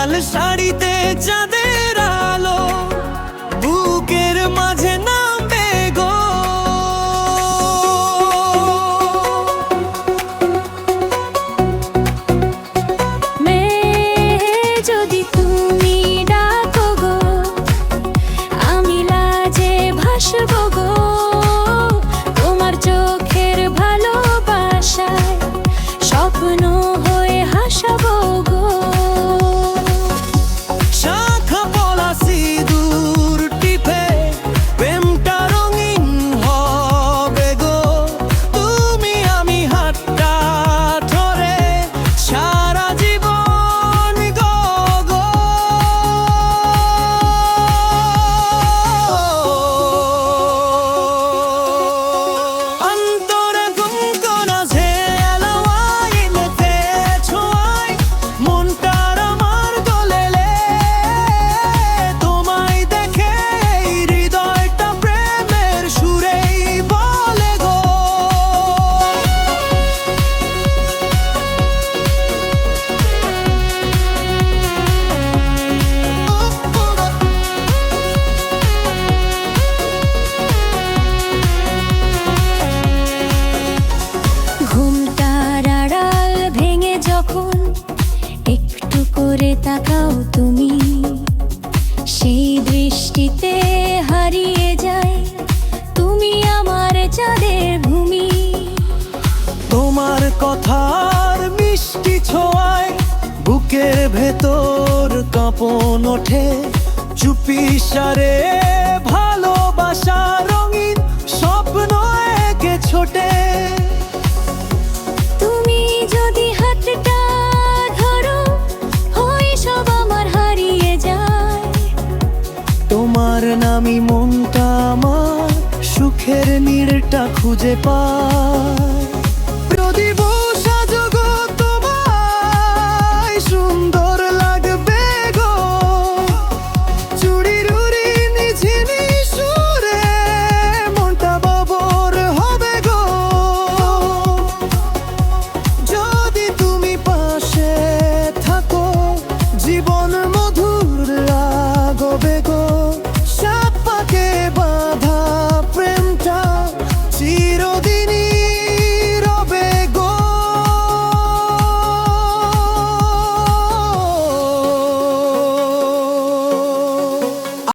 লাল শাড়িতে চাঁদের আলো বুকের মাঝে নামবে গো। যদি তুমি ডাকো গো, আমি লাজে ভাসবো গো। তোমার চোখের ভালোবাসায় স্বপ্ন হয়ে হাসাবো গো। শাখা পলা সিঁদুর টিপে প্রেমটা রঙিন হবে গো। তুমি আমি হাতটা ধরে সারা জীবন গো গো। অন্তরে গুনগুনা ঝেলা আইনেতে ছোঁয়ায় মনটার আমার গলেলে। তোমায় দেখে হৃদয়টা প্রেমের সুরেই বলে গো। ঘুমটার আড়াল ভেঙে যখন একটু করে তাকাও তুমি, সেই দৃষ্টিতে হারিয়ে যায় তুমি আমার চাঁদের ভূমি। তোমার কথার মিষ্টি ছোঁয়ায় বুকের ভেতর কাঁপন ওঠে। চুপি সারে ভালোবাসা রঙিন স্বপ্ন একে ছোটে। তুমি যদি হাতটা ধরো হয় সব আমার হারিয়ে যায়। তোমার নামই মনটা আমার সুখের নীড়টা খুঁজে পায়।